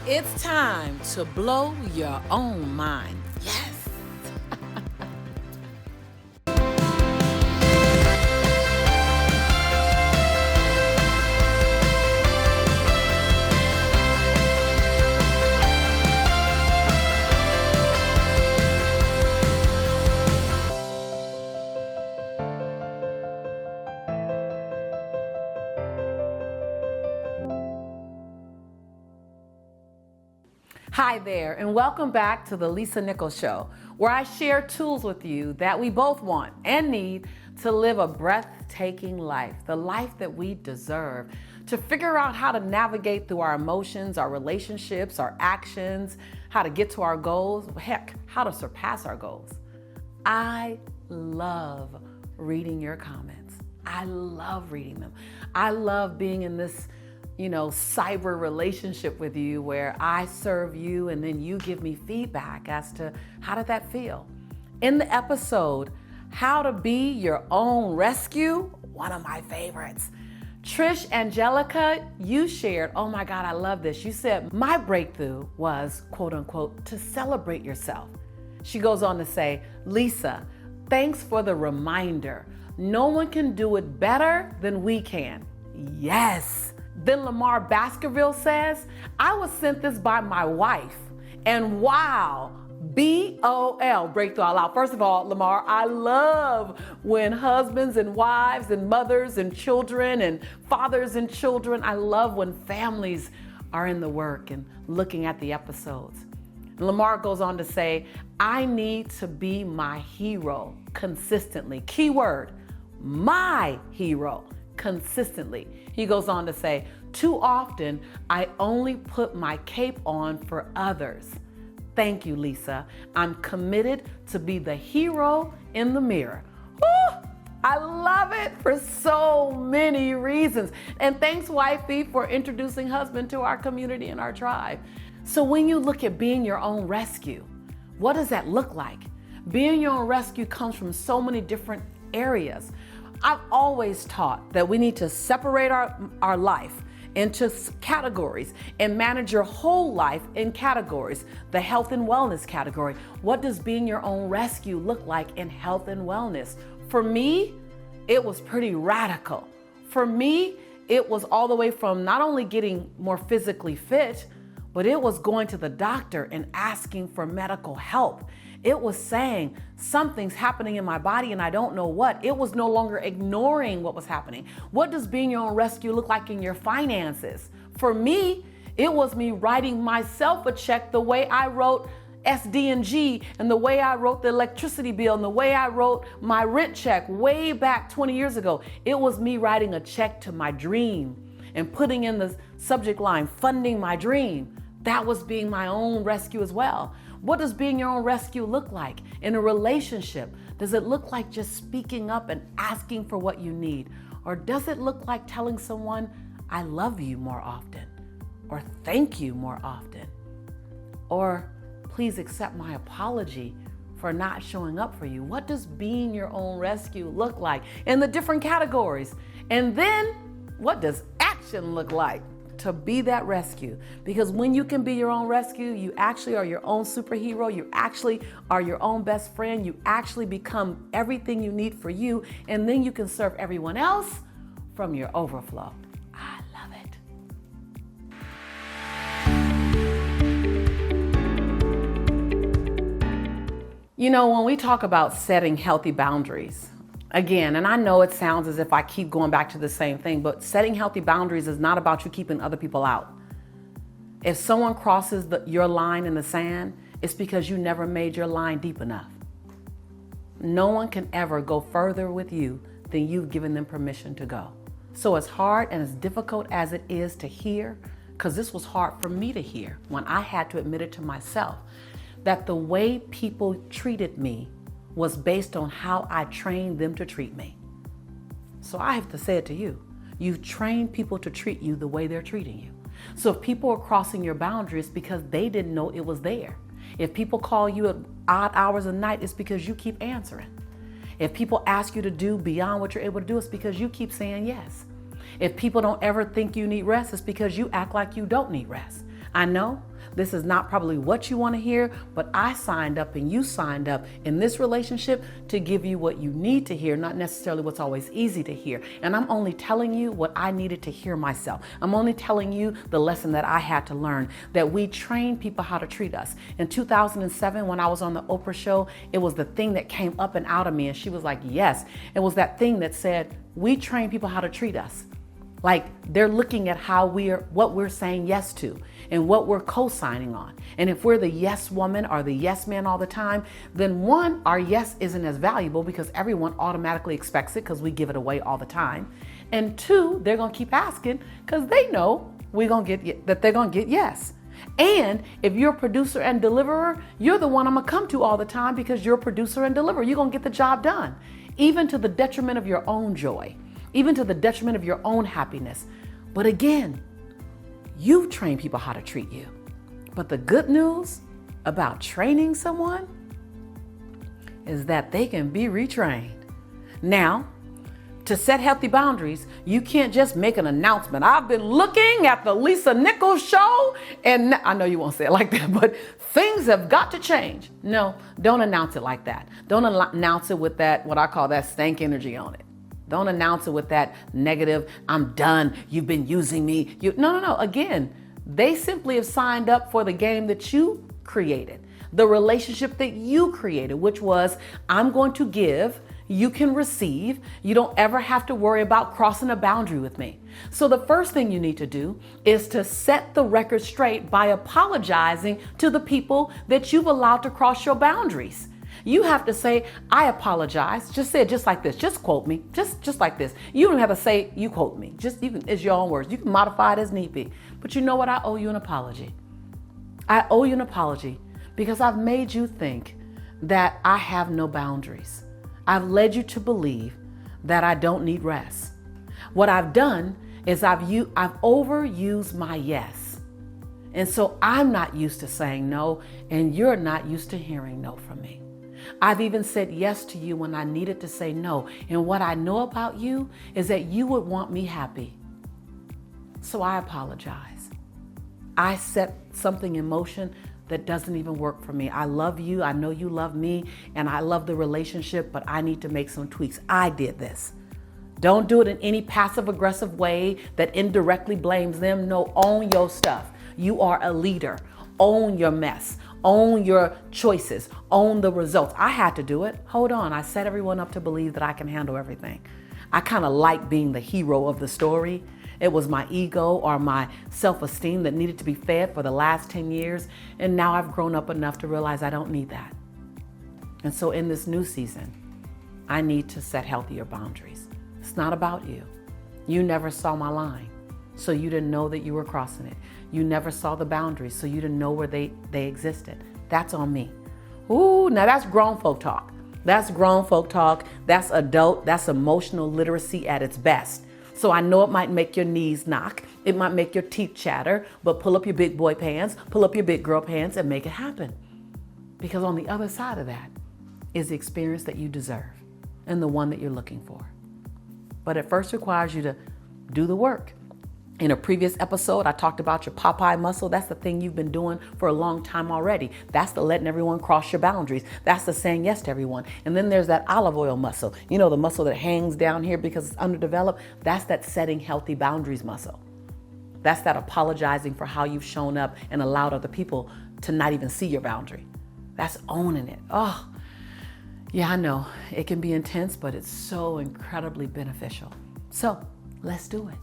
It's time to blow your own mind. Yes. Hi there, and welcome back to the Lisa Nichols Show, where I share tools with you that we both want and need to live a breathtaking life, the life that we deserve, to figure out how to navigate through our emotions, our relationships, our actions, how to get to our goals, heck, how to surpass our goals. I love reading your comments. I love reading them. I love being in this cyber relationship with you where I serve you and then you give me feedback as to how did that feel. In the episode, How to Be Your Own Rescue, one of my favorites, Trish Angelica, you shared, oh my God, I love this. You said, my breakthrough was, quote unquote, to celebrate yourself. She goes on to say, Lisa, thanks for the reminder. No one can do it better than we can. Yes. Then Lamar Baskerville says, I was sent this by my wife, and wow, BOL, breakthrough all out. First of all, Lamar, I love when husbands and wives and mothers and children and fathers and children, I love when families are in the work and looking at the episodes. Lamar goes on to say, I need to be my hero consistently. Keyword, my hero. Consistently. He goes on to say, too often I only put my cape on for others. Thank you, Lisa. I'm committed to be the hero in the mirror. Woo! I love it for so many reasons. And thanks, wifey, for introducing husband to our community and our tribe. So when you look at being your own rescue, what does that look like? Being your own rescue comes from so many different areas. I've always taught that we need to separate our life into categories and manage your whole life in categories. The health and wellness category. What does being your own rescue look like in health and wellness? For me, it was pretty radical. For me, it was all the way from not only getting more physically fit, but it was going to the doctor and asking for medical help. It was saying something's happening in my body and I don't know what. It was no longer ignoring what was happening. What does being your own rescue look like in your finances? For me, it was me writing myself a check the way I wrote SD&G and the way I wrote the electricity bill and the way I wrote my rent check way back 20 years ago. It was me writing a check to my dream and putting in the subject line, funding my dream. That was being my own rescue as well. What does being your own rescue look like in a relationship? Does it look like just speaking up and asking for what you need? Or does it look like telling someone, I love you more often? Or thank you more often? Or please accept my apology for not showing up for you? What does being your own rescue look like in the different categories? And then what does action look like to be that rescue? Because when you can be your own rescue, you actually are your own superhero. You actually are your own best friend. You actually become everything you need for you. And then you can serve everyone else from your overflow. I love it. You know, when we talk about setting healthy boundaries, again, and I know it sounds as if I keep going back to the same thing, but setting healthy boundaries is not about you keeping other people out. If someone crosses your line in the sand, it's because you never made your line deep enough. No one can ever go further with you than you've given them permission to go. So as hard and as difficult as it is to hear, because this was hard for me to hear when I had to admit it to myself, that the way people treated me was based on how I trained them to treat me. So I have to say it to you. You've trained people to treat you the way they're treating you. So if people are crossing your boundaries because they didn't know it was there. If people call you at odd hours of night, it's because you keep answering. If people ask you to do beyond what you're able to do, it's because you keep saying yes. If people don't ever think you need rest, it's because you act like you don't need rest. I know, This is not probably what you want to hear, but I signed up and you signed up in this relationship to give you what you need to hear, not necessarily what's always easy to hear. And I'm only telling you what I needed to hear myself. I'm only telling you the lesson that I had to learn, that we train people how to treat us. In 2007, when I was on the Oprah show, it was the thing that came up and out of me. And she was like, yes, it was that thing that said, we train people how to treat us. Like they're looking at what we're saying yes to and what we're co-signing on. And if we're the yes woman or the yes man all the time, then one, our yes isn't as valuable because everyone automatically expects it because we give it away all the time. And two, they're going to keep asking because they know they're going to get yes. And if you're a producer and deliverer, you're the one I'm going to come to all the time because you're a producer and deliverer. You're going to get the job done, even to the detriment of your own joy, even to the detriment of your own happiness. But again, you train people how to treat you. But the good news about training someone is that they can be retrained. Now, to set healthy boundaries, you can't just make an announcement. I've been looking at the Lisa Nichols show, and I know you won't say it like that, but things have got to change. No, don't announce it like that. Don't announce it with that, what I call that stank energy on it. Don't announce it with that negative, I'm done, you've been using me. No. Again, they simply have signed up for the game that you created, the relationship that you created, which was, I'm going to give, you can receive. You don't ever have to worry about crossing a boundary with me. So the first thing you need to do is to set the record straight by apologizing to the people that you've allowed to cross your boundaries. You have to say, I apologize. Just say it just like this. Just quote me. Just like this. You don't have to say, you quote me. It's your own words. You can modify it as need be. But you know what? I owe you an apology. I owe you an apology because I've made you think that I have no boundaries. I've led you to believe that I don't need rest. What I've done is I've overused my yes. And so I'm not used to saying no, and you're not used to hearing no from me. I've even said yes to you when I needed to say no. And what I know about you is that you would want me happy. So I apologize. I set something in motion that doesn't even work for me. I love you. I know you love me, and I love the relationship, but I need to make some tweaks. I did this. Don't do it in any passive aggressive way that indirectly blames them. No, own your stuff. You are a leader. Own your mess. Own your choices. Own the results. I had to do it. Hold on. I set everyone up to believe that I can handle everything. I kind of like being the hero of the story. It was my ego or my self-esteem that needed to be fed for the last 10 years. And now I've grown up enough to realize I don't need that. And so in this new season, I need to set healthier boundaries. It's not about you. You never saw my line, so you didn't know that you were crossing it. You never saw the boundaries, so you didn't know where they existed. That's on me. Ooh, now that's grown folk talk. That's grown folk talk. That's adult. That's emotional literacy at its best. So I know it might make your knees knock. It might make your teeth chatter, but pull up your big boy pants, pull up your big girl pants and make it happen. Because on the other side of that is the experience that you deserve and the one that you're looking for. But it first requires you to do the work. In a previous episode, I talked about your Popeye muscle. That's the thing you've been doing for a long time already. That's the letting everyone cross your boundaries. That's the saying yes to everyone. And then there's that olive oil muscle. You know, the muscle that hangs down here because it's underdeveloped. That's that setting healthy boundaries muscle. That's that apologizing for how you've shown up and allowed other people to not even see your boundary. That's owning it. Oh, yeah, I know. It can be intense, but it's so incredibly beneficial. So let's do it.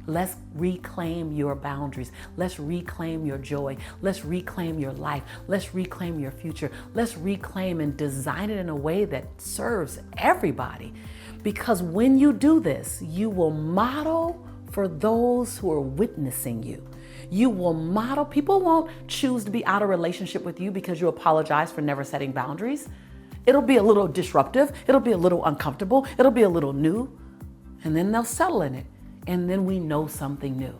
Let's reclaim your boundaries. Let's reclaim your joy. Let's reclaim your life. Let's reclaim your future. Let's reclaim and design it in a way that serves everybody. Because when you do this, you will model for those who are witnessing you. You will model. People won't choose to be out of relationship with you because you apologize for never setting boundaries. It'll be a little disruptive. It'll be a little uncomfortable. It'll be a little new. And then they'll settle in it. And then we know something new.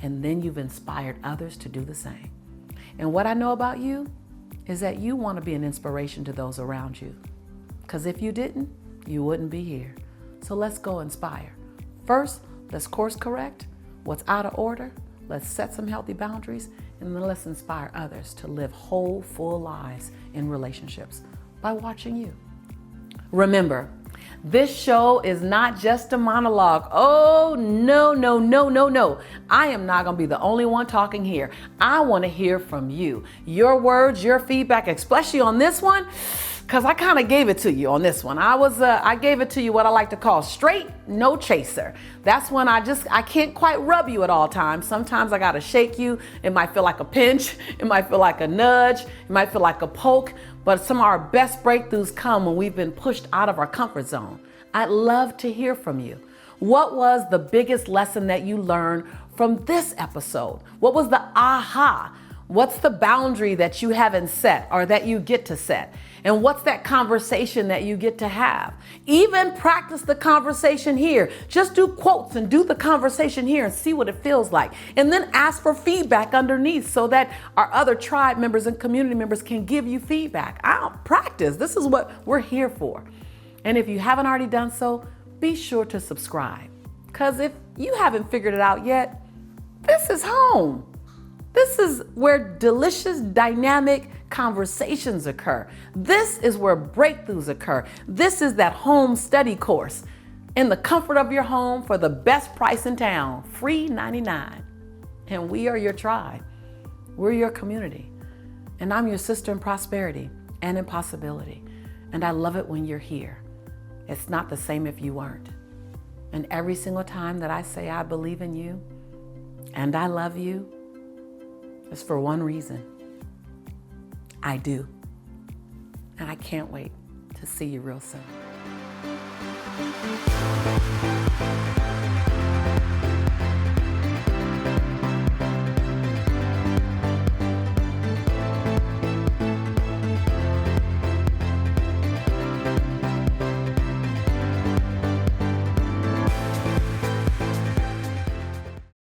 And then you've inspired others to do the same. And what I know about you is that you want to be an inspiration to those around you. Because if you didn't, you wouldn't be here. So let's go inspire. First, let's course correct what's out of order. Let's set some healthy boundaries. And then let's inspire others to live whole, full lives in relationships by watching you. Remember, this show is not just a monologue. Oh, no, no, no, no, no. I am not going to be the only one talking here. I want to hear from you. Your words, your feedback, especially on this one, because I kind of gave it to you on this one. I gave it to you what I like to call straight, no chaser. That's when I can't quite rub you at all times. Sometimes I got to shake you. It might feel like a pinch. It might feel like a nudge. It might feel like a poke. But some of our best breakthroughs come when we've been pushed out of our comfort zone. I'd love to hear from you. What was the biggest lesson that you learned from this episode? What was the aha? What's the boundary that you haven't set or that you get to set? And what's that conversation that you get to have? Even practice the conversation here. Just do quotes and do the conversation here and see what it feels like. And then ask for feedback underneath so that our other tribe members and community members can give you feedback. Practice. This is what we're here for. And if you haven't already done so, be sure to subscribe. Because if you haven't figured it out yet, this is home. This is where delicious, dynamic conversations occur. This is where breakthroughs occur. This is that home study course in the comfort of your home for the best price in town, free 99. And we are your tribe. We're your community. And I'm your sister in prosperity and in possibility. And I love it when you're here. It's not the same if you weren't. And every single time that I say I believe in you and I love you, it's for one reason. I do. And I can't wait to see you real soon.